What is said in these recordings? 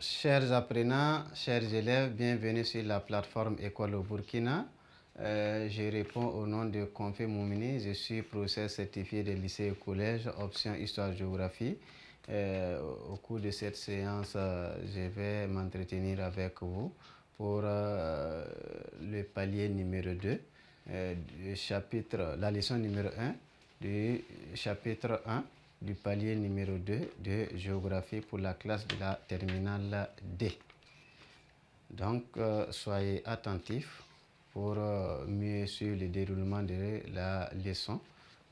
Chers apprenants, chers élèves, bienvenue sur la plateforme École au Burkina. Je réponds au nom de Konfé Moumini, je suis professeur certifié des lycées et collèges, option Histoire-Géographie. Au cours de cette séance, je vais m'entretenir avec vous pour le palier numéro 2, la leçon numéro 1 du chapitre 1 du palier numéro 2 de géographie pour la classe de la terminale D. Donc, soyez attentifs pour mieux suivre le déroulement de la leçon,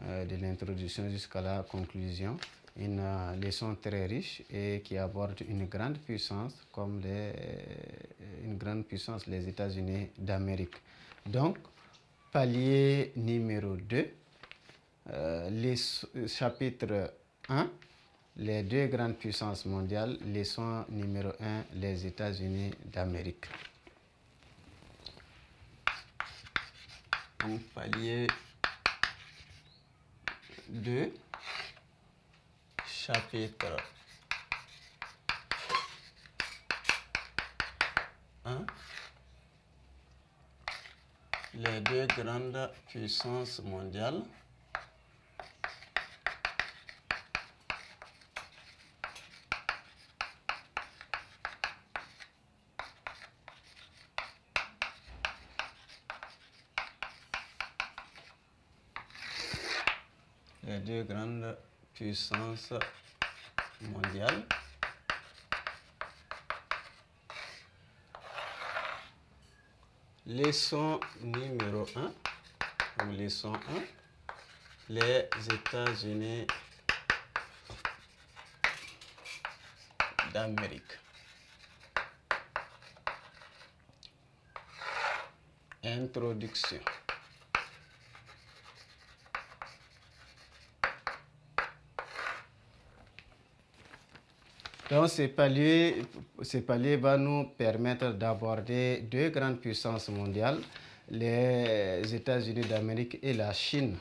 de l'introduction jusqu'à la conclusion. Une leçon très riche et qui aborde une grande puissance comme les États-Unis d'Amérique. Donc, palier numéro 2. Chapitre 1, les deux grandes puissances mondiales, leçon numéro 1, les États-Unis d'Amérique. Donc, palier 2, chapitre 1, les deux grandes puissances mondiales. Les deux grandes puissances mondiales. Leçon numéro 1, ou leçon 1, les États-Unis d'Amérique. Introduction. Donc, ce palier va nous permettre d'aborder deux grandes puissances mondiales, les États-Unis d'Amérique et la Chine.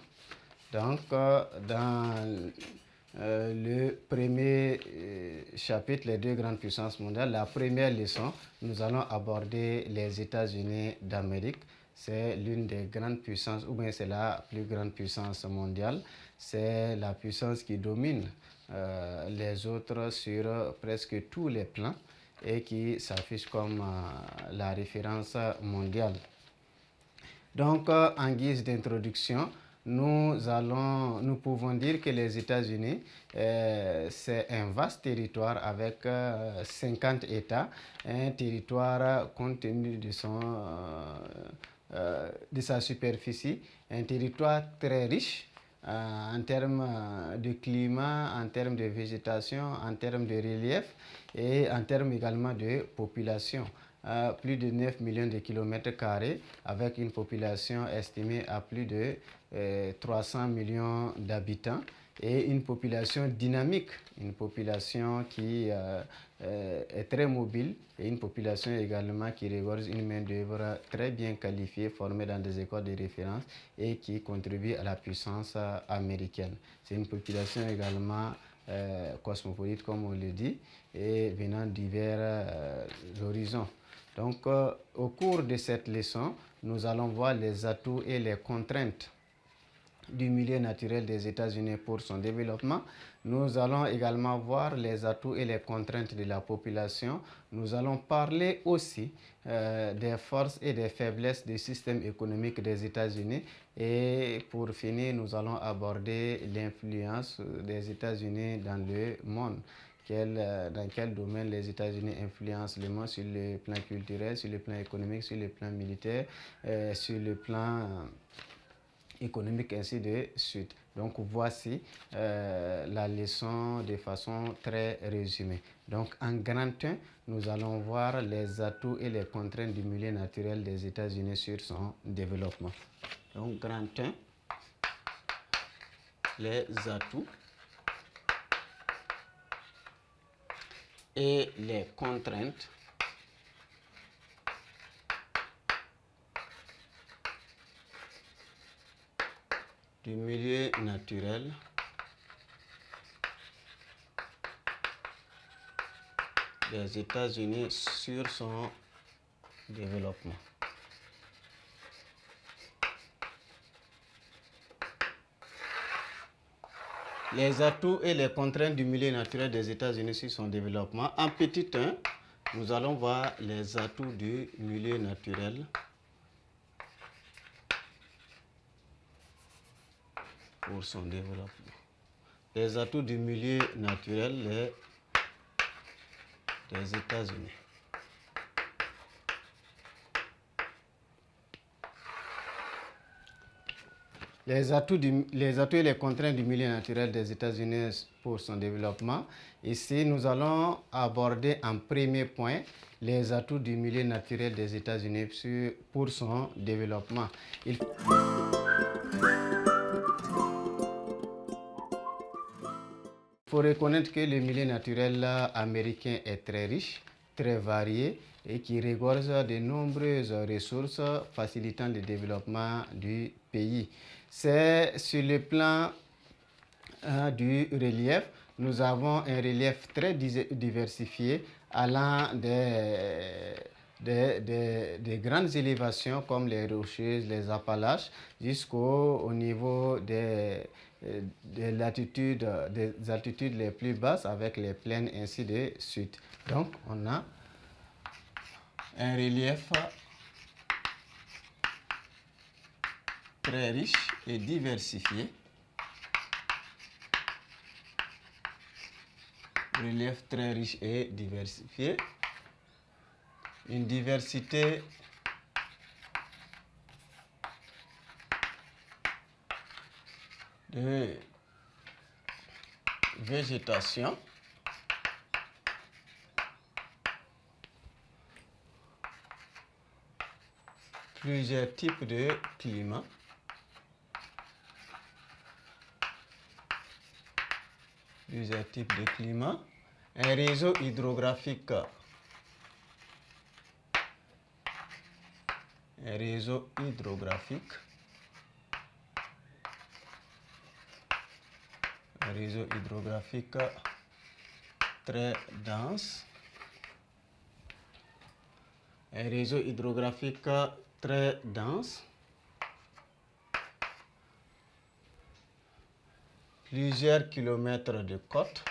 Donc, dans le premier chapitre, les deux grandes puissances mondiales, la première leçon, nous allons aborder les États-Unis d'Amérique. C'est l'une des grandes puissances, ou bien c'est la plus grande puissance mondiale. C'est la puissance qui domine les autres sur presque tous les plans et qui s'affiche comme la référence mondiale. Donc, en guise d'introduction, nous pouvons dire que les États-Unis, c'est un vaste territoire avec 50 États, un territoire compte tenu de sa superficie, un territoire très riche en termes de climat, en termes de végétation, en termes de relief et en termes également de population. Plus de 9 millions de kilomètres carrés avec une population estimée à plus de 300 millions d'habitants et une population dynamique, une population qui est très mobile et une population également qui regorge une main-d'œuvre très bien qualifiée, formée dans des écoles de référence et qui contribue à la puissance américaine. C'est une population également cosmopolite, comme on le dit, et venant de divers horizons. Donc, au cours de cette leçon, nous allons voir les atouts et les contraintes du milieu naturel des États-Unis pour son développement. Nous allons également voir les atouts et les contraintes de la population. Nous allons parler aussi des forces et des faiblesses du système économique des États-Unis. Et pour finir, nous allons aborder l'influence des États-Unis dans le monde. Dans quel domaine les États-Unis influencent le monde sur le plan culturel, sur le plan économique, sur le plan militaire, sur le plan économique, ainsi de suite. Donc voici la leçon de façon très résumée. Donc en grand 1, nous allons voir les atouts et les contraintes du milieu naturel des États-Unis sur son développement. Donc grand 1, les atouts et les contraintes du milieu naturel des États-Unis sur son développement. Les atouts et les contraintes du milieu naturel des États-Unis sur son développement. En petit 1, nous allons voir les atouts du milieu naturel pour son développement. Les atouts du milieu naturel des États-Unis. Les atouts et les contraintes du milieu naturel des États-Unis pour son développement. Ici, nous allons aborder en premier point les atouts du milieu naturel des États-Unis pour son développement. Il faut reconnaître que le milieu naturel américain est très riche, très varié et qui regorge de nombreuses ressources facilitant le développement du pays. C'est sur le plan du relief. Nous avons un relief très diversifié allant des grandes élévations comme les Rocheuses, les Appalaches, jusqu'au niveau des altitudes les plus basses avec les plaines ainsi de suite. Donc on a un relief très riche et diversifié. Relief très riche et diversifié. Une diversité de végétation. Plusieurs types de climats. Plusieurs types de climats. Un réseau hydrographique. Un réseau hydrographique. Un réseau hydrographique très dense. Un réseau hydrographique très dense. Plusieurs kilomètres de côte.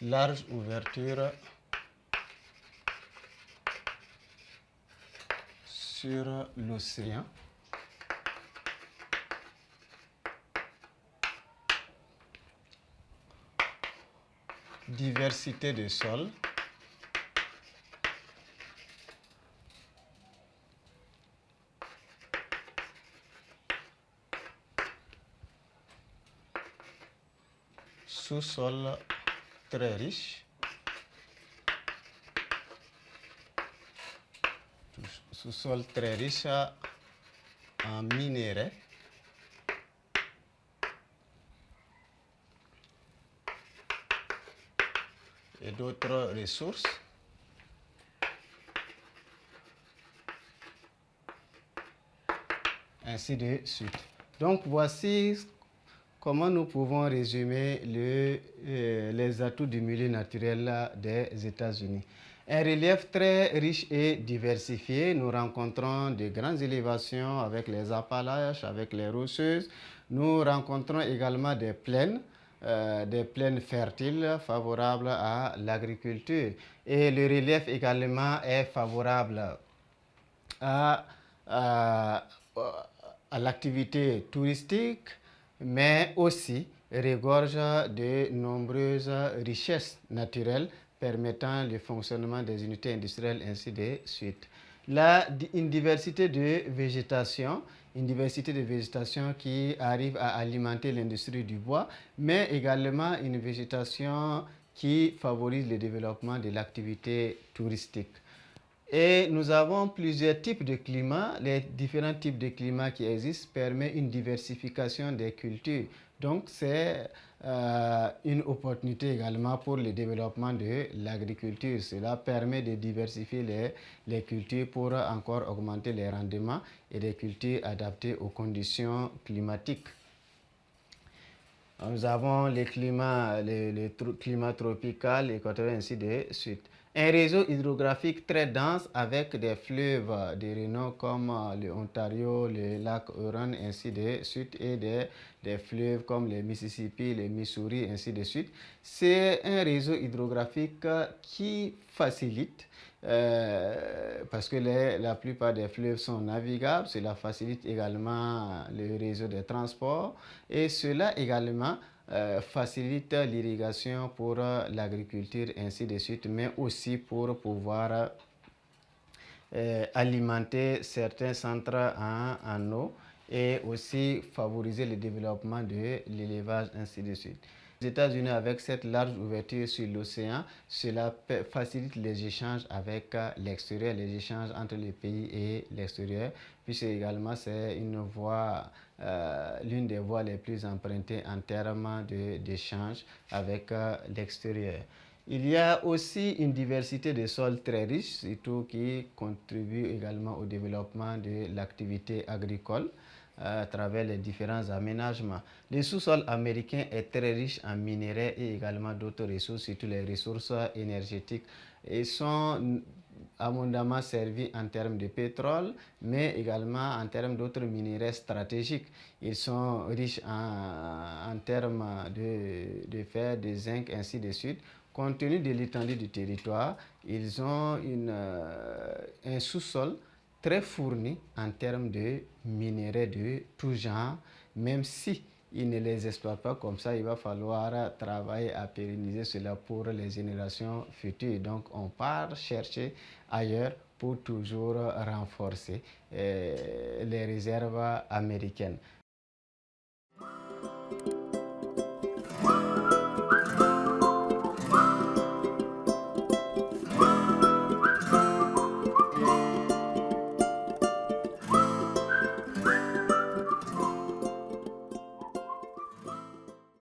Large ouverture sur l'océan. Diversité de sols. Sous-sol très riche. Sous-sol très riche en minerais. Et d'autres ressources. Ainsi de suite. Donc voici comment nous pouvons résumer les atouts du milieu naturel des États-Unis. Un relief très riche et diversifié. Nous rencontrons de grandes élévations avec les Appalaches, avec les Rocheuses. Nous rencontrons également des plaines fertiles favorables à l'agriculture. Et le relief également est favorable à l'activité touristique, mais aussi regorge de nombreuses richesses naturelles permettant le fonctionnement des unités industrielles, ainsi de suite. Là, une diversité de végétation qui arrive à alimenter l'industrie du bois, mais également une végétation qui favorise le développement de l'activité touristique. Et nous avons plusieurs types de climats. Les différents types de climats qui existent permettent une diversification des cultures. Donc, c'est une opportunité également pour le développement de l'agriculture. Cela permet de diversifier les cultures pour encore augmenter les rendements et des cultures adaptées aux conditions climatiques. Nous avons le climat tropical, équatorien, ainsi de suite. Un réseau hydrographique très dense avec des fleuves de renom comme le Ontario, le lac Huron, ainsi de suite, et des fleuves comme le Mississippi, le Missouri, ainsi de suite. C'est un réseau hydrographique qui facilite parce que la plupart des fleuves sont navigables, cela facilite également le réseau des transports et cela également facilite l'irrigation pour l'agriculture ainsi de suite, mais aussi pour pouvoir alimenter certains centres en eau et aussi favoriser le développement de l'élevage ainsi de suite. Les États-Unis, avec cette large ouverture sur l'océan, cela facilite les échanges avec l'extérieur, les échanges entre les pays et l'extérieur, puisque également c'est une voie, l'une des voies les plus empruntées en termes d'échanges avec l'extérieur. Il y a aussi une diversité de sols très riches, surtout qui contribue également au développement de l'activité agricole à travers les différents aménagements. Le sous-sol américain est très riche en minerais et également d'autres ressources, surtout les ressources énergétiques. Ils sont abondamment servis en termes de pétrole, mais également en termes d'autres minerais stratégiques. Ils sont riches en termes de fer, de zinc, ainsi de suite. Compte tenu de l'étendue du territoire, ils ont un sous-sol très fourni en termes de minerais de tout genre, même si ils ne les exploitent pas comme ça, il va falloir travailler à pérenniser cela pour les générations futures. Donc on part chercher ailleurs pour toujours renforcer les réserves américaines.